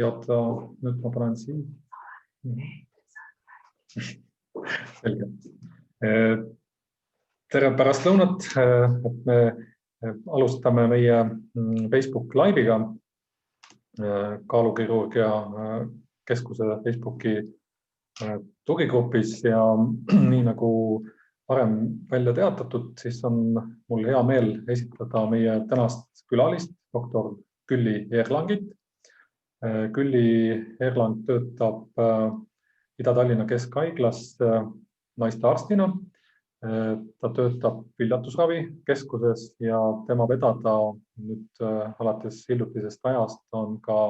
Ja nüüd ma panen siin. Selge. Tere pärastlõunat, et me alustame meie Facebook live'iga kaalukirurgia keskuse Facebooki tugigrupis ja nii nagu varem välja teatatud, siis on mul hea meel esitleda meie tänast külalist, doktor Külli Erlangit. Külli Erlang töötab Ida-Tallinna Keskhaiglas naiste arstina. Ta töötab viljatusravi keskuses ja tema vedada nüüd alates hiljutisest ajast on ka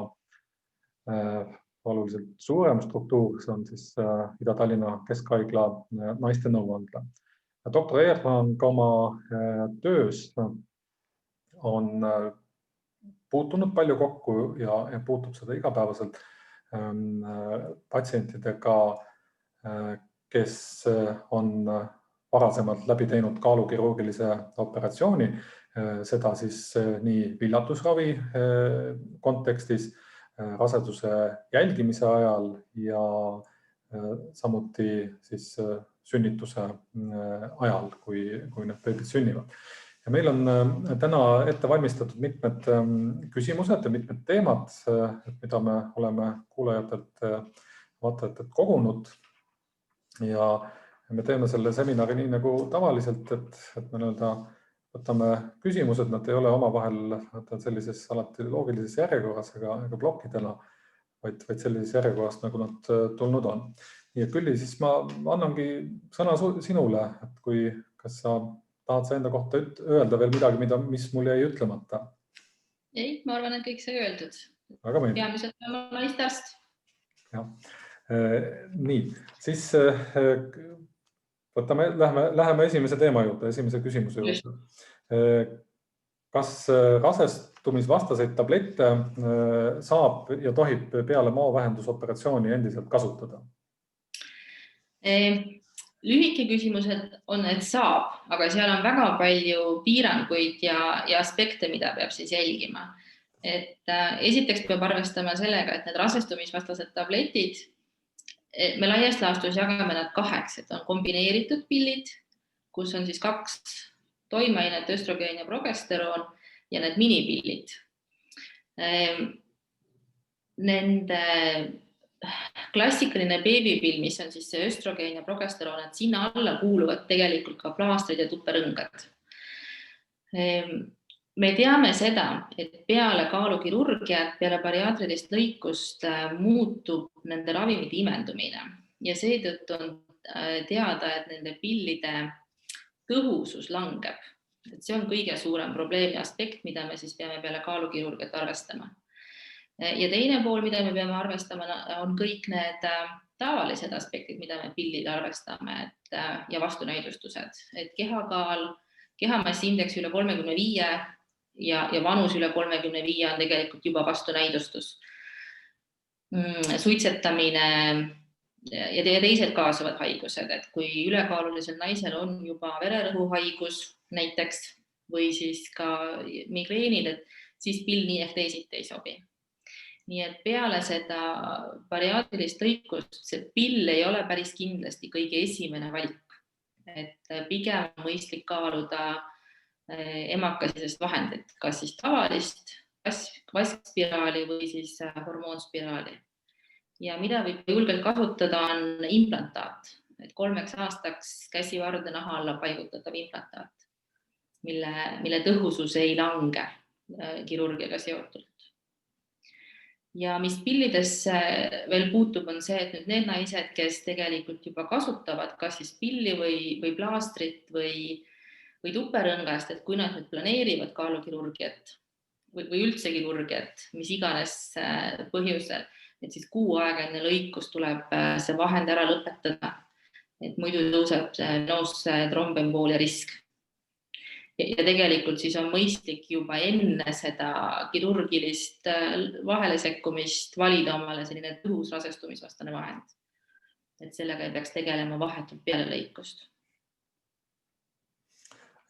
oluliselt suurem struktuur, see on siis Ida-Tallinna Keskhaigla naiste nõuandla. Doktor Erlang oma töös on puutunud palju kokku ja puutub seda igapäevaselt patsientidega, kes on varasemalt läbi teinud kaalukirurgilise operatsiooni, seda siis nii viljatusravi kontekstis, raseduse jälgimise ajal ja samuti siis sünnituse ajal, kui need beebid sünnivad. Ja meil on täna ette valmistatud mitmed küsimused ja mitmed teemad, mida me oleme kuulajatelt vaatajatelt kogunud. Ja me teeme selle seminari nii nagu tavaliselt, et me võtame küsimused, nad ei ole omavahel sellises alati loogilises järjekorras ega plokkidena, vaid sellises järjekorras, nagu nad tulnud on. Ja Külli, siis ma annangi sõna sinule, et kas sa tahad sa enda kohta öelda veel midagi, mis mul jäi ütlemata? Ei, ma arvan, et kõik sai öeldud. Väga meeldib. Peamiselt on naistarst. Ja. Nii, siis läheme esimese teema juurde, esimese küsimuse juurde. Kas rasestumisvastaseid tablette saab ja tohib peale maovähendusoperatsiooni endiselt kasutada? Lühike küsimused on, et saab, aga seal on väga palju piiranguid ja aspekte, mida peab siis jälgima. Esiteks peab arvestama sellega, et need rasestumisvastased tabletid, me laias laastus jagame nad 2, et on kombineeritud pillid, kus on siis 2 toimeainet, östrogeen ja progesteroon ja need minipillid. Nende klassikaline beebipill, mis on siis see östrogeen ja progesteroon, et sinna alla kuuluvad tegelikult ka plaastrid ja tupperõngad. Me teame seda, et peale kaalukirurgiat, peale bariaatrilist lõikust muutub nende ravimite imendumine ja seetõttu on teada, et nende pillide tõhusus langeb. Et see on kõige suurem probleemi aspekt, mida me siis peame peale kaalukirurgiat arvestama. Ja teine pool, mida me peame arvestama, on kõik need tavalised aspektid, mida me pillid arvestame ja vastunäidustused. Et kehakaal, kehamassi indeks üle 35 ja vanus üle 35 on tegelikult juba vastunäidustus. Suitsetamine ja teised kaasuvad haigused, et kui ülekaalulisel naisel on juba vererõhuhaigus näiteks või siis ka migreenid, siis pill nii ehk teisiti ei sobi. Nii et peale seda bariaatrilist lõikust see pill ei ole päris kindlasti kõige esimene valik. Et pigem mõistlik kaaluda emakasisest vahendit, kas siis tavalist vaskspiraali või siis hormoonspiraali. Ja mida võib julgelt kasutada on implantaat, et 3 aastaks käsivarde naha alla paigutatav implantaat, mille tõhusus ei lange kirurgiaga seotult. Ja mis pillidesse veel puutub, on see, et need naised, kes tegelikult juba kasutavad kas siis pilli või plaastrit või tupperõngast, et kui nad nüüd planeerivad kaalukirurgiat või üldse kirurgiat, mis iganes põhjusel, et siis kuu aega enne lõikust tuleb see vahend ära lõpetada, et muidu tõuseb venoosse trombemboolia risk. Ja tegelikult siis on mõistlik juba enne seda kirurgilist vahelesekkumist valida omale selline tõhus rasestumisvastane vahend. Et sellega ei peaks tegelema vahetult peale lõikust.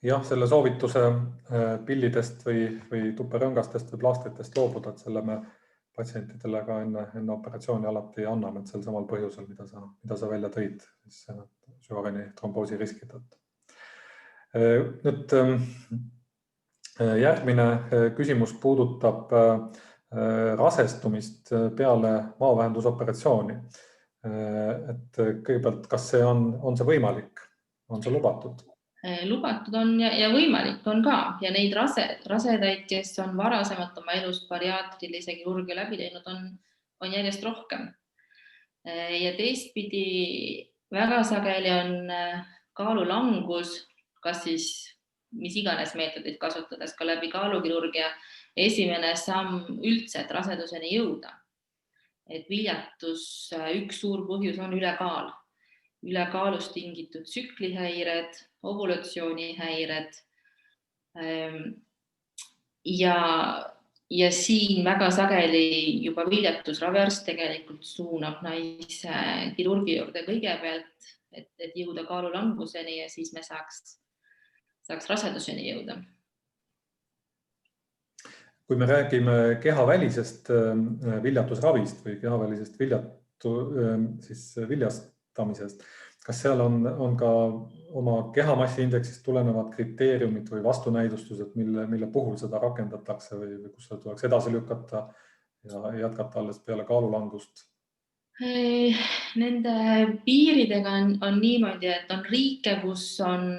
Jah, selle soovituse pillidest või tuperõngastest või plaastritest loobuda, et selle me patsientidele ka enne operatsiooni alati anname, et sel samal põhjusel, mida sa välja tõid, süvaveini tromboosi riskid. Nüüd järgmine küsimus puudutab rasestumist peale maovähendusoperatsiooni. Et kõigepealt, kas see on see võimalik? On see lubatud? Lubatud on ja võimalik on ka ja neid rasedaid, kes on varasemalt oma elus bariaatrilise kirurgia läbi teinud, on järjest rohkem. Ja teistpidi väga sageli on kaalulangus, kas siis mis iganes meetodid kasutades ka läbi kaalukirurgia esimene samm üldse, et raseduseni jõuda. Et viljatus üks suur põhjus on ülekaal. Ülekaalust tingitud tsüklihäired, ovulatsioonihäired ja siin väga sageli juba viljatusraviarst tegelikult suunab naise kirurgi juurde kõigepealt, et jõuda kaalulanguseni ja siis me saaks raseduseni jõuda. Kui me räägime kehavälisest viljatusravist või kehavälisest viljastamisest, kas seal on ka oma kehamassiindeksist tulenevad kriteeriumid või vastunäidustused, mille puhul seda rakendatakse või kus seda tuleks edasi lükata ja jätkata alles peale kaalulangust? Nende piiridega on niimoodi, et on riike, kus on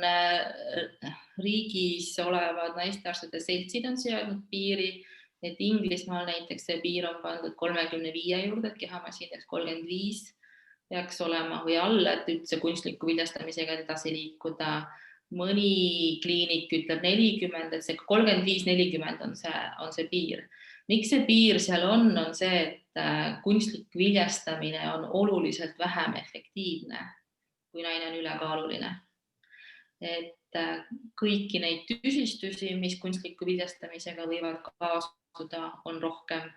riigis olevad naistearstide seltsid on seadnud piiri, et Inglismaal näiteks see piir on pandud 35 juurde, et kehamassiindeks 35 peaks olema või alla, et üldse kunstliku viljastamisega edasi liikuda. Mõni kliinik ütleb 40, et see 35-40 on see piir. Miks see piir seal on see, et kunstlik viljastamine on oluliselt vähem efektiivne, kui naine on ülekaaluline. Et kõiki neid tüsistusi, mis kunstliku viljastamisega võivad kaasuda, on rohkem.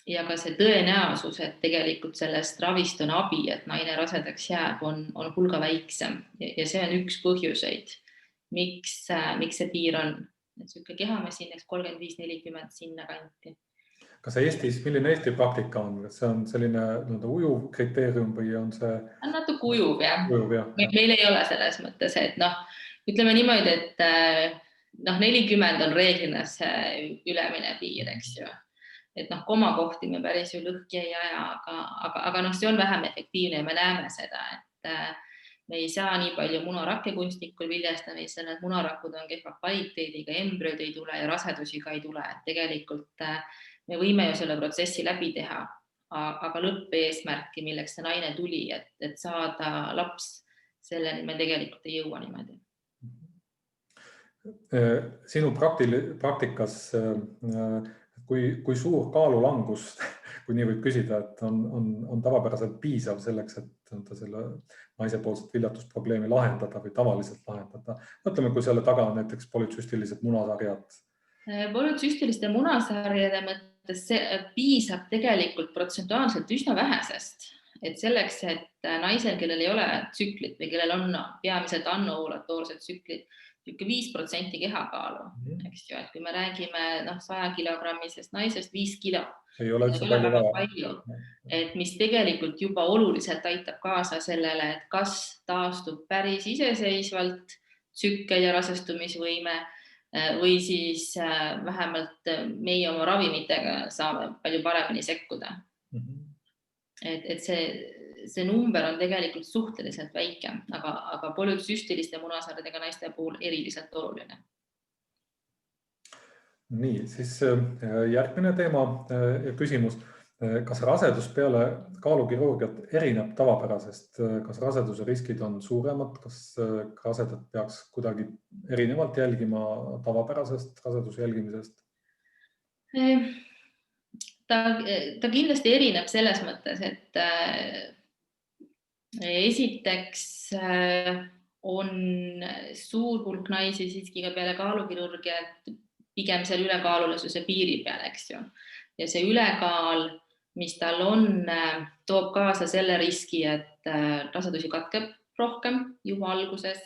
Ja ka see tõenäosus, et tegelikult sellest ravist on abi, et naine rasedaks jääb, on hulga väiksem. Ja see on üks põhjuseid, miks see piir on. Et kehamassiindeks 35-40 sinna kanti. Kas Eestis, milline Eesti praktika on? Kas see on selline ujuv kriteerium või on see? On natuke ujuv, jah. Meil ei ole selles mõttes, et ütleme niimoodi, et 40 on reeglina see ülemine piir, eks ju. Et komakohti me päris ju lõhki ei aja, aga see on vähem efektiivne ja me näeme seda, et me ei saa nii palju munarakke kunstlikul viljastamisel, et munarakud on kehva kvaliteediga, embrüod ei tule ja rasedusi ka ei tule. Et tegelikult me võime ju selle protsessi läbi teha, aga lõppeesmärki, milleks see naine tuli, et saada laps, selleni me tegelikult ei jõua niimoodi. Sinu praktikas, kui suur kaalulangus, kui nii võib küsida, et on tavapäraselt piisav selleks, et selle naisepoolset viljatusprobleemi lahendada või tavaliselt lahendada. Mõtleme, kui selle taga on näiteks polütsüstilised munasarjad. Polütsüstiliste munasarjade mõttes piisab tegelikult protsentuaalselt üsna vähesest. Et selleks, et naisel, kellel ei ole tsüklit või kellel on peamiselt annovulatoorsed tsüklid, 5% kehakaalu, eks ju, et kui me räägime 100 kilogrammisest naisest 5 kilo, ei ole üldse palju, et mis tegelikult juba oluliselt aitab kaasa sellele, et kas taastub päris iseseisvalt tsükkel ja rasestumisvõime või siis vähemalt meie oma ravimitega saame palju paremini sekkuda. Et see number on tegelikult suhteliselt väike, aga polütsüstiliste munasarjadega naiste puhul eriliselt oluline. Nii, siis järgmine teema ja küsimus. Kas rasedus peale kaalukirurgiat erineb tavapärasest? Kas raseduse riskid on suuremad? Kas rasedat peaks kuidagi erinevalt jälgima tavapärasest raseduse jälgimisest? Ta kindlasti erineb selles mõttes, et esiteks on suur hulk naisi siiski ka peale kaalukirurgiat pigem seal ülekaalulisuse piiri peal, eks ju. Ja see ülekaal, mis tal on, toob kaasa selle riski, et rasedusi katkeb rohkem juba alguses.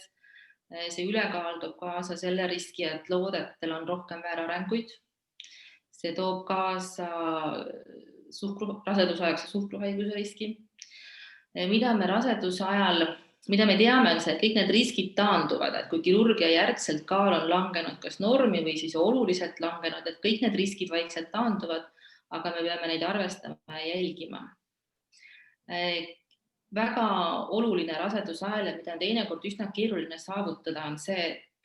See ülekaal toob kaasa selle riski, et loodetel on rohkem väärarenguid. See toob kaasa rasedusaegse suhkruhaiguse riski. Mida me teame, on see, et kõik need riskid taanduvad, et kui kirurgia järgselt kaal on langenud kas normi või siis oluliselt langenud, et kõik need riskid vaikselt taanduvad, aga me peame neid arvestama ja jälgima. Väga oluline rasedusajal ja mida on teinekord üsna keeruline saavutada, on see, et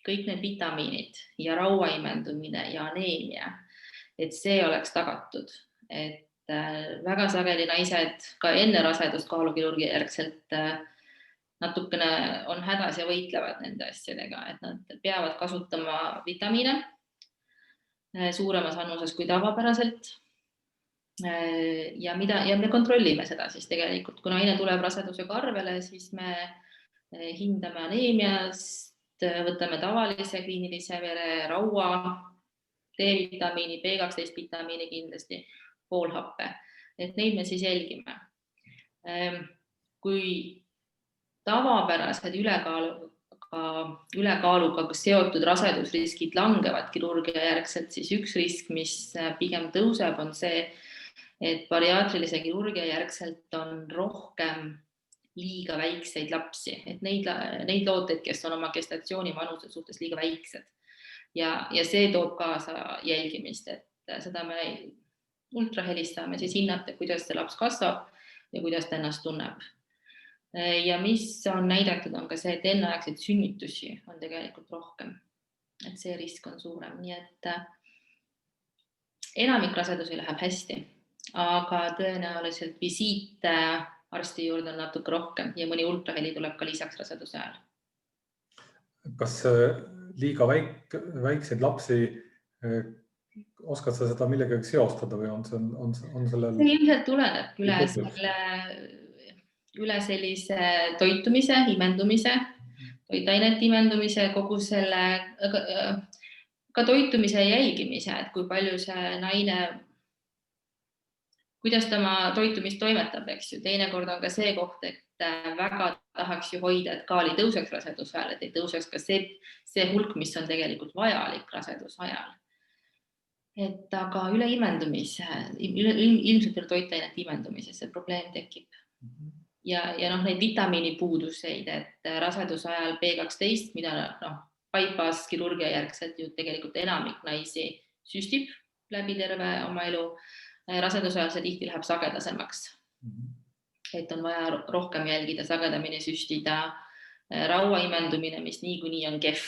kõik need vitamiinid ja rauaimendumine ja aneemia, et see oleks tagatud. Et väga sageli naised ka enne rasedust kaalukirurgia järgselt natukene on hädas ja võitlevad nende asjadega, et nad peavad kasutama vitamiine suuremas annuses kui tavapäraselt. Ja me kontrollime seda siis tegelikult, kui naine tuleb rasedusega arvele, siis me hindame aneemiast, võtame tavalise kliinilise vere, raua, D-vitamiini, B12 vitamiini kindlasti, poolhappe, et neid me siis jälgime. Kui tavapärased ülekaaluga seotud rasedusriskid langevad kirurgia järgselt, siis üks risk, mis pigem tõuseb, on see, et bariaatrilise kirurgia järgselt on rohkem liiga väikseid lapsi, et neid looteid, kes on oma gestatsiooni vanuse suhtes liiga väiksed. Ja see toob kaasa jälgimist, et seda me ultrahelistame siis hinnata, kuidas see laps kasvab ja kuidas ta ennast tunneb. Ja mis on näidatud, on ka see, et enneaegseid sünnitusi on tegelikult rohkem. Et see risk on suurem. Nii et enamik rasedusi läheb hästi, aga tõenäoliselt visiite arsti juurde on natuke rohkem ja mõni ultraheli tuleb ka lisaks raseduse ajal. Kas liiga väikseid lapsi, oskad sa seda millegagi seostada või on sellel... See ilmselt tuleneb üle sellise toitumise, imendumise, toitainete imendumise, kogu selle ka toitumise jälgimise, et kui palju see naine, kuidas ta oma toitumist toimetab, eks ju. Teinekord on ka see koht, et väga tahaks ju hoida, et kaal ei tõuseks raseduse ajal, et ei tõuseks ka see hulk, mis on tegelikult vajalik raseduse ajal. Et aga üle imendumise, ilmselt üle toitainete imendumise see probleem tekib. Ja neid vitamiinipuuduseid, et raseduse ajal B12, mida bypass kirurgia järgselt ju tegelikult enamik naisi süstib läbi terve oma elu, raseduse ajal see tihti läheb sagedasemaks. Et on vaja rohkem jälgida, sagedamini süstida, raua imendumine, mis niikuinii on kehv,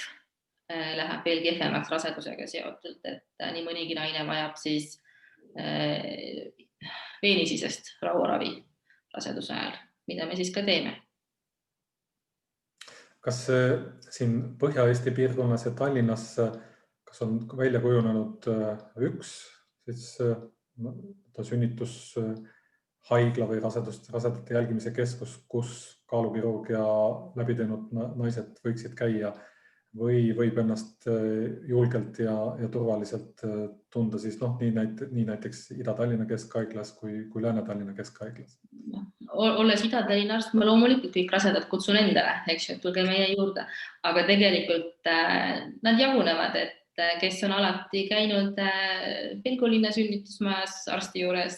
läheb veel kehvemaks rasedusega seotult, et nii mõnigi naine vajab siis veenisisest rauaravi raseduse ajal, mida me siis ka teeme. Kas siin Põhja-Eesti piirkonnas ja Tallinnas, kas on välja kujunenud üks sünnitushaigla või rasedate jälgimise keskus, kus kaalukirurgia läbi teinud naised võiksid käia või võib ennast julgelt ja turvaliselt tunda siis nii näiteks Ida-Tallinna Keskhaiglas kui Lääne-Tallinna Keskhaiglas? Olles Ida-Tallinna arst, ma loomulikult kõik rasedad kutsun endale, eks ju, et tulge meie juurde, aga tegelikult nad jagunevad, et kes on alati käinud Pelgulinna sünnitusmajas arsti juures,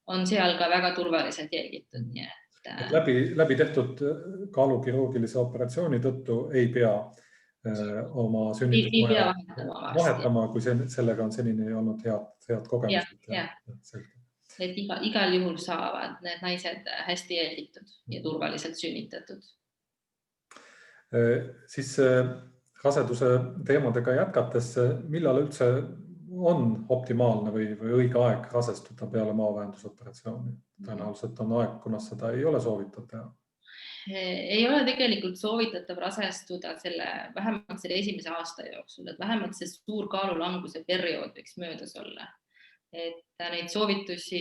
on seal ka väga turvaliselt jälgitud. Läbi tehtud kaalukirurgilise operatsiooni tõttu ei pea oma sünnitusmaja vahetama, kui sellega on senini olnud head kogemused. Et igal juhul saavad need naised hästi jälgitud ja turvaliselt sünnitatud. Siis raseduse teemadega jätkates, millal üldse on optimaalne või õige aeg rasestuda peale maavähendusoperatsiooni? Tõenäoliselt on aeg, kuna seda ei ole soovitatud. Ei ole tegelikult soovitatav rasestuda vähemalt selle esimese aasta jooksul, et vähemalt see suur kaalulanguse periood võiks möödas olla. Et neid soovitusi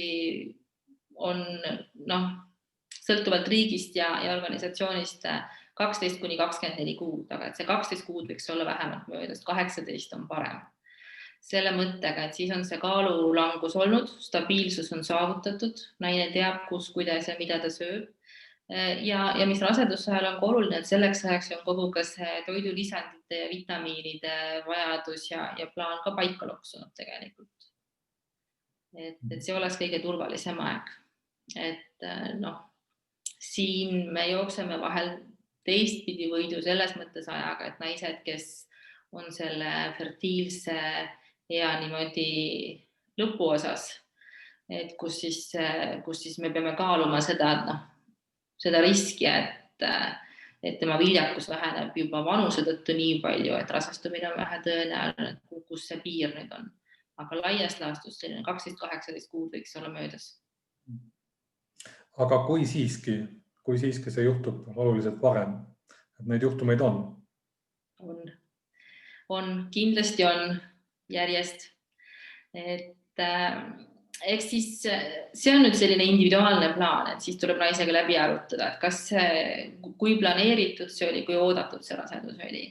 on sõltuvalt riigist ja organisatsioonist 12–24 kuud, aga et see 12 kuud võiks olla vähemalt möödas, 18 on parem. Selle mõttega, et siis on see kaalulangus olnud, stabiilsus on saavutatud, naine teab, kus, kuidas ja mida ta sööb. Ja mis raseduse ajal on ka oluline, et selleks ajaks on kogu ka see toidulisandite ja vitamiinide vajadus ja plaan ka paika loksunud tegelikult. Et see oleks kõige turvalisem aeg. Et siin me jookseme vahel teistpidi võidu selles mõttes ajaga, et naised, kes on selle fertiilse ea niimoodi lõpuosas, et kus siis me peame kaaluma seda riski, et tema viljakus väheneb juba vanuse tõttu nii palju, et rasestumine on vähe tõenäoline, kus see piir nüüd on. Aga laias laastus 12-18 kuud võiks olla möödas. Aga kui siiski see juhtub oluliselt varem, et neid juhtumeid on? Kindlasti on järjest. Eks siis see on nüüd selline individuaalne plaan, et siis tuleb naisega läbi arutada, et kui planeeritud see oli, kui oodatud see rasedus oli.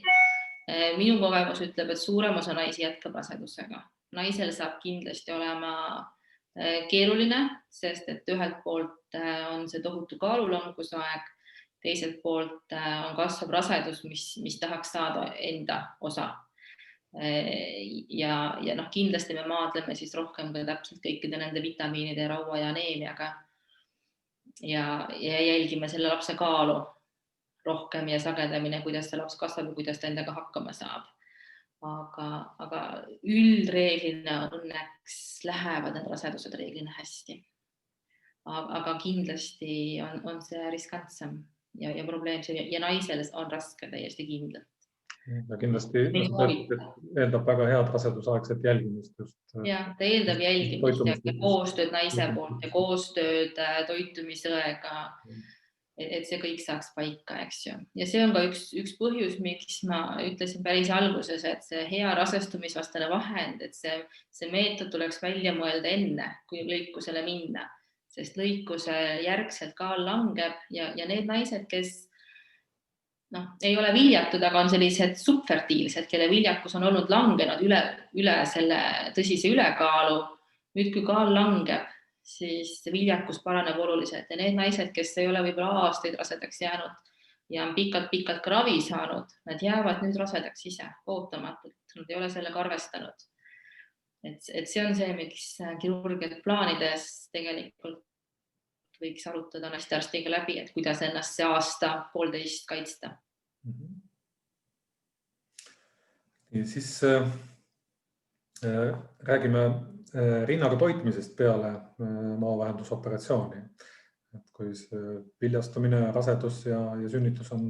Minu kogemus ütleb, et suurem osa naisi jätkab rasedusega. Naisel saab kindlasti olema keeruline, sest et ühelt poolt on see tohutu kaalulangusaeg, teiselt poolt on kasvav rasedus, mis tahaks saada enda osa. Ja kindlasti me maadleme siis rohkem ka täpselt kõikide nende vitamiinide ja raua ja aneemiaga ja jälgime selle lapse kaalu rohkem ja sagedamine, kuidas see laps kasvab ja kuidas ta endaga hakkama saab. Aga üldreeglina õnneks lähevad need rasedused reeglina hästi. Aga kindlasti on see riskantsem ja probleemsem ja naisel on raske täiesti kindlalt. Ja kindlasti eeldab väga head rasedusaegset jälgimist just. Ja, ta eeldab jälgimist ja koostööd naise poolt ja koostööd toitumisõega, et see kõik saaks paika, eks ju. Ja see on ka üks põhjus, miks ma ütlesin päris alguses, et see hea rasestumisvastane vahend, et see meetod tuleks välja mõelda enne, kui lõikusele minna, sest lõikuse järgselt kaal langeb ja need naised, kes ei ole viljatud, aga on sellised subfertiilsed, kelle viljakus on olnud langenud üle selle tõsise ülekaalu. Nüüd, kui kaal langeb, siis viljakus paraneb oluliselt ja need naised, kes ei ole võib-olla aastaid rasedaks jäänud ja on pikalt ka ravi saanud, nad jäävad nüüd rasedaks ise ootamatult, nad ei ole sellega arvestanud. Et see on see, miks kirurgiat plaanides tegelikult võiks arutada naistearstiga läbi, et kuidas ennast see aasta-poolteist kaitsta. Ja siis räägime rinnaga toitmisest peale maavähendusoperatsiooni. Et kui viljastumine, rasedus ja sünnitus on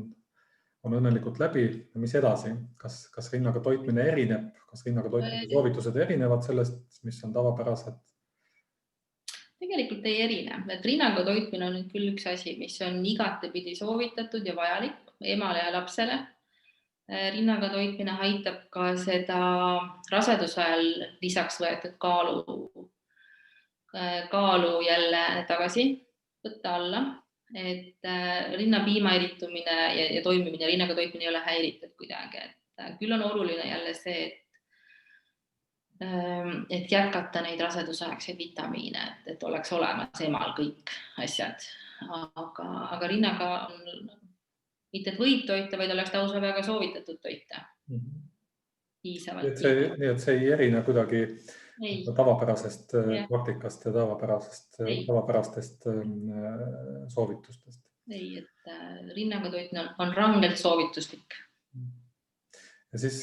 õnnelikult läbi, mis edasi? Kas rinnaga toitmine erineb? Kas rinnaga toitmine soovitused erinevad sellest, mis on tavapärased? Tegelikult ei erine. Et rinnaga toitmine on nüüd küll üks asi, mis on igatepidi soovitatud ja vajalik emale ja lapsele. Rinnaga toitmine aitab ka seda raseduse ajal lisaks võetud kaalu jälle tagasi võtta alla. Et rinnapiima eritumine ja toimimine, rinnaga toitmine ei ole häiritud kuidagi. Et küll on oluline jälle see, et jätkata neid rasedusaegseid vitamiine, et oleks olemas emal kõik asjad. Aga rinnaga on mitte et võib toita, vaid oleks lausa väga soovitatud toita. Piisavalt. Nii et see ei erine kuidagi tavapärasest praktikast ja tavapärastest soovitustest. Ei, et rinnaga toitmine on rangelt soovituslik. Ja siis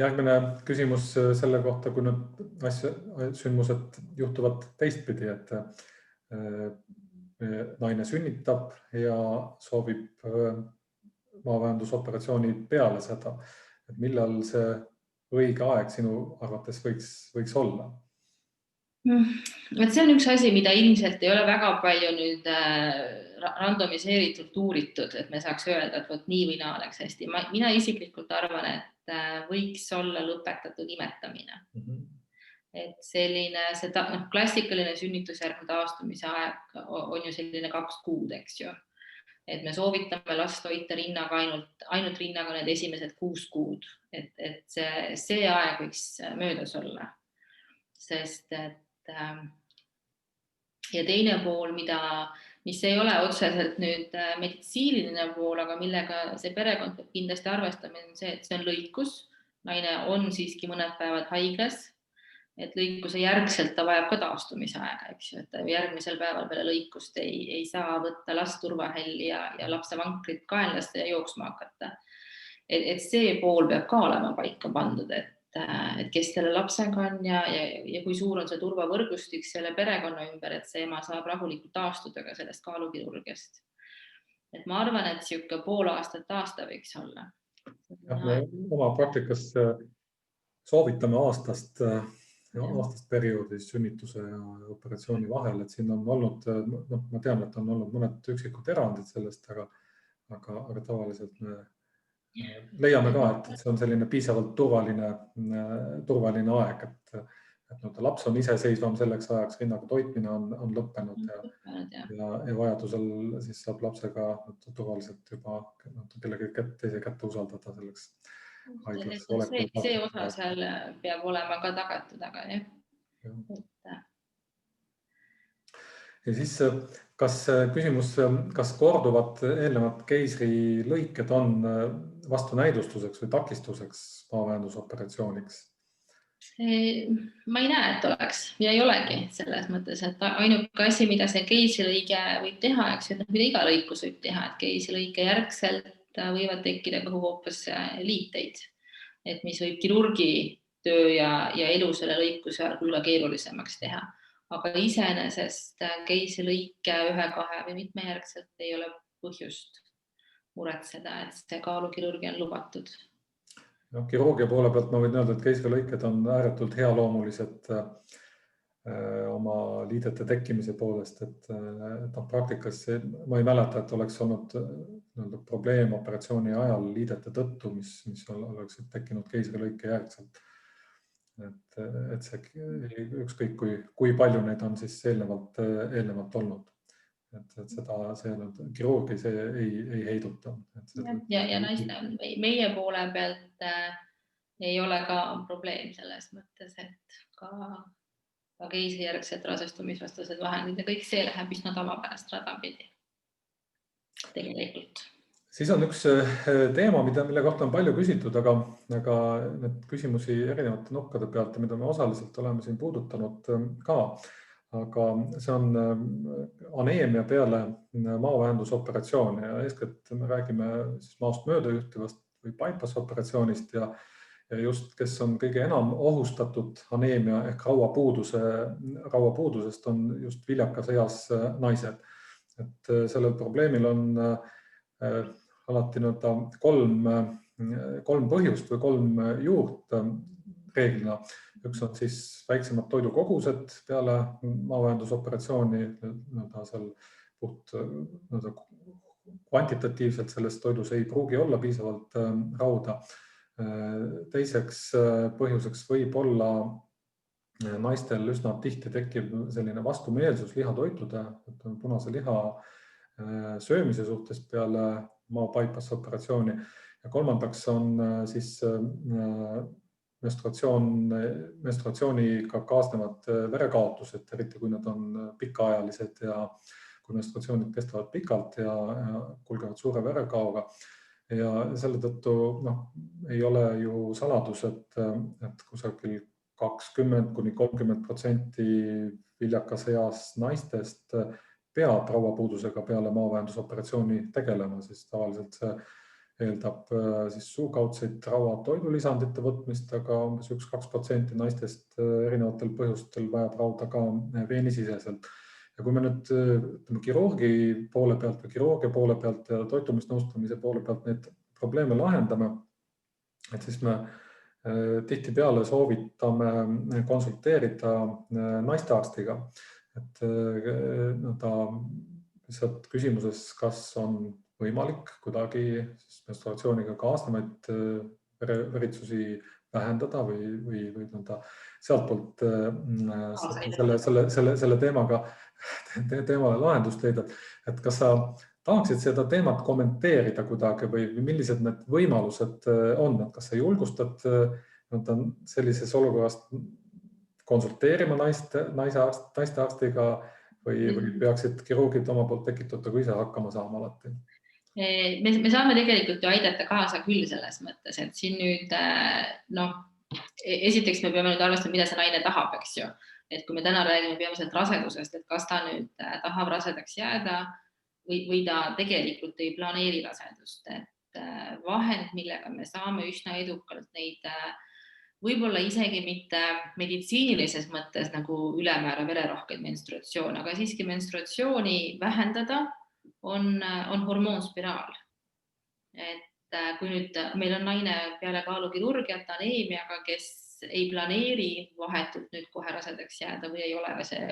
järgmine küsimus selle kohta, kui need sündmused juhtuvad teistpidi, et naine sünnitab ja soovib maavähendusoperatsiooni peale seda. Et millal see õige aeg sinu arvates võiks olla? Et see on üks asi, mida ilmselt ei ole väga palju nüüd randomiseeritult uuritud, et me saaks öelda, et nii või naa oleks hästi. Mina isiklikult arvan, et võiks olla lõpetatud imetamine. Et selline klassikaline sünnitusjärgne taastumise aeg on ju selline 2 kuud, eks ju. Et me soovitame last toita rinnaga ainult rinnaga need esimesed 6 kuud. Et see aeg võiks möödas olla. Sest et Ja teine pool, mis ei ole otseselt nüüd meditsiiniline pool, aga millega see perekond peab kindlasti arvestama, on see, et see on lõikus. Naine on siiski mõned päevad haiglas, et lõikuse järgselt ta vajab ka taastumise aega, eks ju, et järgmisel päeval peale lõikust ei saa võtta last turvahälli ja lapse vankrit kaenlasse ja jooksma hakata. Et see pool peab ka olema paika pandud, et kes selle lapsega on ja kui suur on see turvavõrgustik selle perekonna ümber, et see ema saab rahulikult taastuda ka sellest kaalukirurgiast. Et ma arvan, et siuke pool aastat aasta võiks olla. Me oma praktikas soovitame aastast perioodis sünnituse ja operatsiooni vahel, et siin on olnud, ma tean, et on olnud mõned üksikud erandid sellest, aga tavaliselt me leiame ka, et see on selline piisavalt turvaline aeg, et laps on iseseisvam selleks ajaks, rinnaga toitmine on lõppenud ja vajadusel siis saab lapsega turvaliselt juba kellegi teise kätte usaldada selleks haiglasse olekul. See osa seal peab olema ka tagatud, aga jah. Ja siis kas korduvad eelnevad keisrilõiked on vastunäidustuseks või takistuseks maavähendusoperatsiooniks? Ma ei näe, et oleks ja ei olegi selles mõttes, et ainuke asi, mida see keisrilõige võib teha, eks, et mida iga lõikus võib teha, et keisrilõike järgselt võivad tekkida kõhuhoopasse liiteid, et mis võib kirurgi töö ja elu selle lõikuse ajal küll keerulisemaks teha. Aga iseenesest keisrilõike 1, 2 või mitmejärgselt ei ole põhjust muretseda, et see kaalukirurgia on lubatud. Kirurgia poole pealt ma võin öelda, et keisrilõiked on ääretult healoomulised oma liidete tekkimise poolest, et praktikas ma ei mäleta, et oleks olnud probleem operatsiooni ajal liidete tõttu, mis oleks tekkinud keisrilõike järgselt. Et see ükskõik kui palju neid on siis eelnevalt olnud. Et see kirurgi see ei heiduta. Ja meie poole pealt ei ole ka probleem selles mõttes, et ka keisrijärgsed rasestumisvastased vahendid ja kõik see läheb üsna tavapärast rada pidi. Tegelikult. Siis on üks teema, mille kohta on palju küsitud, aga need küsimusi erinevate nurkade pealt, mida me osaliselt oleme siin puudutanud ka. Aga see on aneemia peale maavähendusoperatsiooni ja eeskätt me räägime siis maast möödajuhtivast või bypass-operatsioonist ja just, kes on kõige enam ohustatud aneemia ehk rauapuudusest on just viljakas eas naised. Et sellel probleemil on alati kolm põhjust või 3 juurt reeglina. Üks on siis väiksemad toidukogused peale maavähendusoperatsiooni, seal puht kvantitatiivselt selles toidus ei pruugi olla piisavalt rauda. Teiseks põhjuseks võib olla naistel üsna tihti tekib selline vastumeelsus lihatoitude, punase liha söömise suhtes peale bypass-operatsiooni. Ja kolmandaks on siis menstruatsiooniga kaasnevad verekaotused, eriti kui nad on pikaajalised ja kui menstruatsioonid kestavad pikalt ja kulgevad suure verekaoga. Ja selle tõttu ei ole ju saladus, et kusagil 20–30% viljakas eas naistest peab rauapuudusega peale maavähendusoperatsiooni tegelema, siis tavaliselt see eeldab siis suukaudseid rauatoidulisandite võtmist, aga umbes 1–2% naistest erinevatel põhjustel vajab rauda ka veenisiseselt. Ja kui me nüüd kirurgia poole pealt ja toitumisnõustamise poole pealt neid probleeme lahendame, et siis me tihtipeale soovitame konsulteerida naistearstiga. Et lihtsalt küsimuses, kas on võimalik kuidagi menstruatsiooniga kaasnevaid veritsusi vähendada või sealtpoolt selle teemale lahendust leida. Et kas sa tahaksid seda teemat kommenteerida kuidagi või millised need võimalused on? Et kas sa julgustad sellises olukorras konsulteerima naistearstiga või peaksid kirurgid oma poolt tekitatuga ise hakkama saama alati? Me saame tegelikult ju aidata kaasa küll selles mõttes, et siin nüüd, esiteks me peame nüüd arvestama, mida see naine tahab, eks ju. Et kui me täna räägime peamiselt rasedusest, et kas ta nüüd tahab rasedaks jääda või ta tegelikult ei planeeri rasedust, et vahend, millega me saame üsna edukalt neid võib-olla isegi mitte meditsiinilises mõttes nagu ülemäära vererohkeid menstruatsioone, aga siiski menstruatsiooni vähendada on hormoonspiraal. Et kui nüüd meil on naine peale kaalukirurgiat aneemiaga, kes ei planeeri vahetult nüüd kohe rasedaks jääda või ei ole see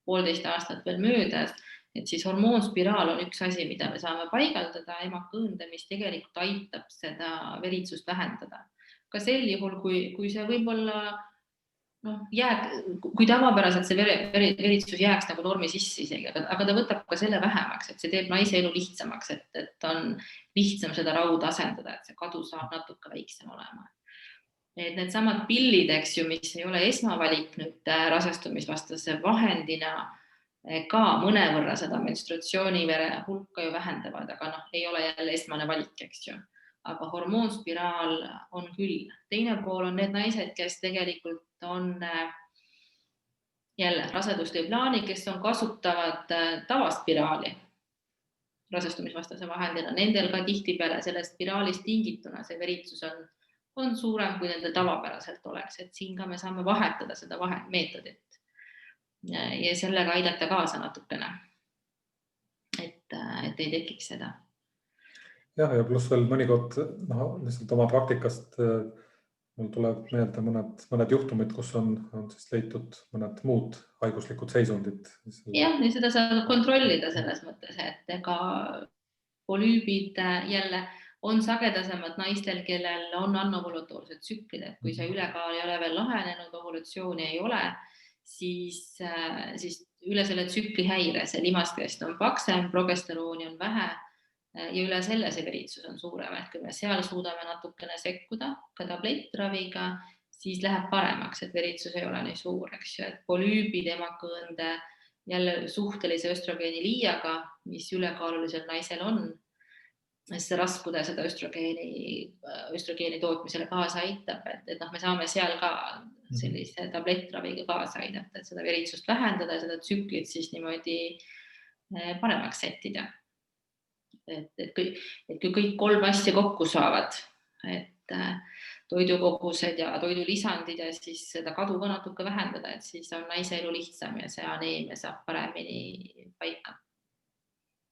1,5 aastat veel möödas, et siis hormoonspiraal on üks asi, mida me saame paigaldada, emaka õõnde, mis tegelikult aitab seda veritsust vähendada. Ka sel juhul, kui see võib-olla kui tavapäraselt see veritsus jääks nagu normi sisse isegi, aga ta võtab ka selle vähemaks, et see teeb naise elu lihtsamaks, et on lihtsam seda rauda asendada, et see kadu saab natuke väiksem olema. Et need samad pillid, eks ju, mis ei ole esmavalik nüüd rasestumisvastase vahendina, ka mõnevõrra seda menstruatsioonivere hulka ju vähendavad, aga ei ole jälle esmane valik, eks ju. Aga hormoonspiraal on küll. Teine pool on need naised, kes tegelikult on jälle rasedustöö plaani, kes on kasutavad tavaspiraali rasestumisvastase vahendina. Nendel ka tihtipeale sellest spiraalist tingituna see veritsus on suurem, kui nendel tavapäraselt oleks. Et siin ka me saame vahetada seda meetodit ja sellega aidata kaasa natukene, et ei tekiks seda. Ja pluss veel mõnikord lihtsalt oma praktikast mul tuleb meelde mõned juhtumid, kus on siis leitud mõned muud haiguslikud seisundid. Jah, ja seda saab kontrollida selles mõttes, et ega polüübid jälle on sagedasemad naistel, kellel on anovulutoorsed tsüklid, et kui see ülekaal ei ole veel lahenenud, ovulatsiooni ei ole, siis üle selle tsükli häire, see limaskest on paksem, progesterooni on vähe ja üle selle see veritsus on suurem, et kui me seal suudame natukene sekkuda ka tablettraviga, siis läheb paremaks, et veritsus ei ole nii suur, eks ju, et polüübid, emakõõnde jälle suhtelise östrogeeni liiaga, mis ülekaalulisel naisel on, see raskude seda östrogeeni tootmisele kaasa aitab, et me saame seal ka sellise tablettraviga kaasa aidata, et seda veritsust vähendada ja seda tsüklit siis niimoodi paremaks settida. Et kui kõik 3 asja kokku saavad, et toidukogused ja toidulisandid ja siis seda kadu ka natuke vähendada, et siis on naise elu lihtsam ja see aneemia saab paremini paika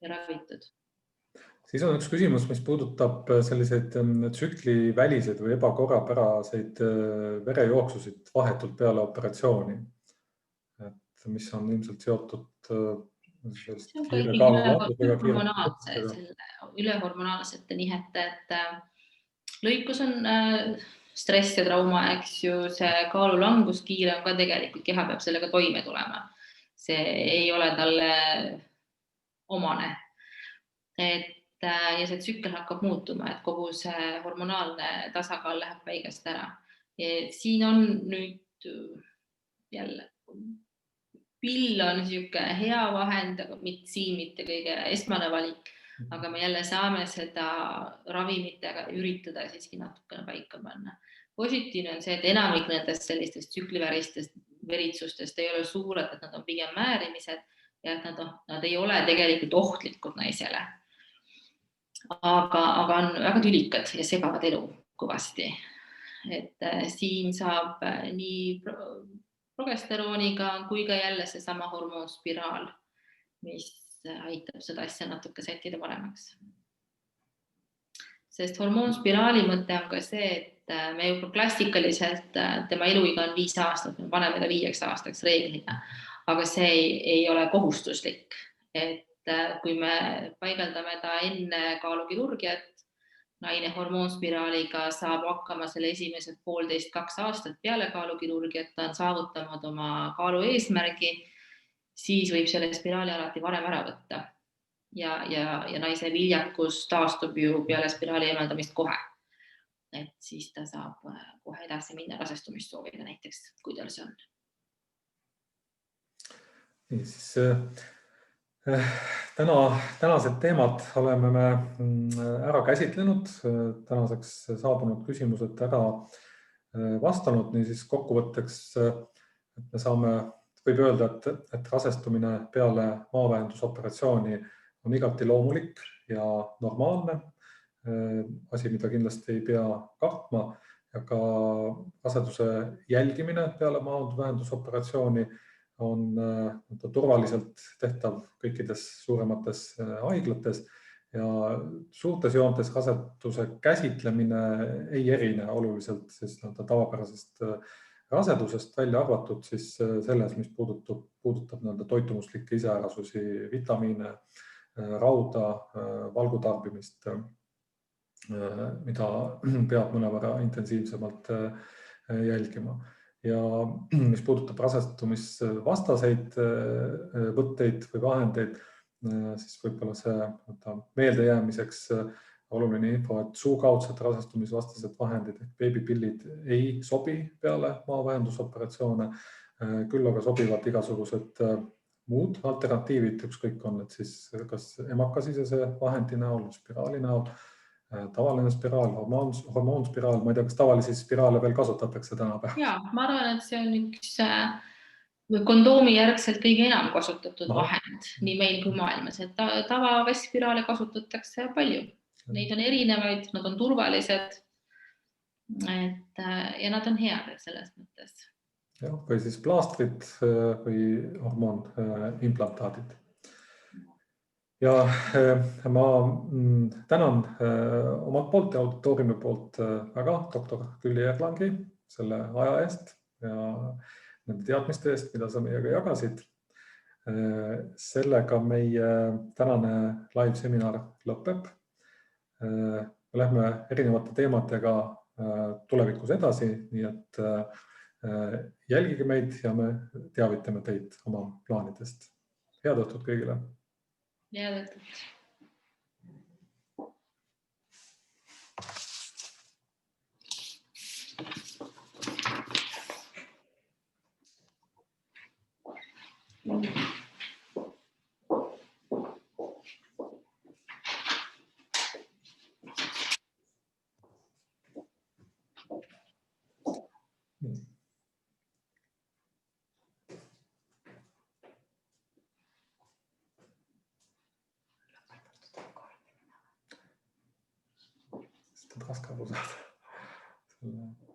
ja ravitud. Siis on üks küsimus, mis puudutab selliseid tsükliväliseid või ebakorrapäraseid verejooksusid vahetult peale operatsiooni, et mis on ilmselt seotud ülehormonaalsete nihete, et lõikus on stress ja trauma, eks ju, see kaalulanguskiire on ka tegelikult, keha peab sellega toime tulema. See ei ole talle omane. Ja see tsükkel hakkab muutuma, et kogu see hormonaalne tasakaal läheb paigast ära. Siin on nüüd jälle pill on niisugune hea vahend, aga siin mitte kõige esmane valik, aga me jälle saame seda ravimitega üritada siiski natukene paika panna. Positiivne on see, et enamik nendest sellistest tsükliväristest veritsustest ei ole suured, et nad on pigem määrimised ja et nad ei ole tegelikult ohtlikud naisele. Aga on väga tülikad ja segavad elu kõvasti. Et siin saab nii progesterooniga kui ka jälle see sama hormoonspiraal, mis aitab seda asja natuke sättida paremaks. Sest hormoonspiraali mõte on ka see, et me juba klassikaliselt tema eluiga on 5 aastat, me paneme ta 5 aastaks reeglina, aga see ei ole kohustuslik. Et kui me paigaldame ta enne kaalukirurgiat, naine hormoonspiraaliga saab hakkama selle esimesed 1,5–2 aastat peale kaalukirurgiat, ta on saavutanud oma kaalu eesmärgi, siis võib selle spiraali alati varem ära võtta. Ja naise viljakus taastub ju peale spiraali eemaldamist kohe. Et siis ta saab kohe edasi minna rasestumissooviga näiteks, kui tal see on. Nii, siis tänased teemad oleme me ära käsitlenud, tänaseks saabunud küsimused ära vastanud, nii siis kokkuvõtteks me saame, võib öelda, et rasestumine peale maavähendusoperatsiooni on igati loomulik ja normaalne, asi, mida kindlasti ei pea kartma, ja ka raseduse jälgimine peale maavähendusoperatsiooni on turvaliselt tehtav kõikides suuremates haiglates ja suurtes joontes raseduse käsitlemine ei erine oluliselt siis tavapärasest rasedusest, välja arvatud siis selles, mis puudutab toitumuslikke iseärasusi, vitamiine, rauda, valgutarbimist, mida peab mõnevõrra intensiivsemalt jälgima. Ja mis puudutab rasestumisvastaseid võtteid või vahendeid, siis võib-olla see meeldejäämiseks oluline info, et suukaudsed rasestumisvastased vahendid ehk beebipillid ei sobi peale maavähendusoperatsioone, küll aga sobivad igasugused muud alternatiivid, ükskõik on need siis kas emakasisese vahendi näol, spiraali näol, tavaline spiraal, hormoonspiraal, ma ei tea, kas tavalisi spiraale veel kasutatakse tänapäeval? Ja, ma arvan, et see on üks kondoomi järgselt kõige enam kasutatud vahend nii meil kui maailmas, et tavavespiraale kasutatakse palju. Neid on erinevaid, nad on turvalised ja nad on head selles mõttes. Ja, või siis plaastrid või hormoonimplantaadid. Ja ma tänan omalt poolt ja auditooriumi poolt väga doktor Külli Erlangi selle aja eest ja nende teadmiste eest, mida sa meiega jagasid. Sellega meie tänane live seminar lõpeb. Me lähme erinevate teemadega tulevikus edasi, nii et jälgige meid ja me teavitame teid oma plaanidest. Head õhtut kõigile! Head õhtut! Raske aru saada.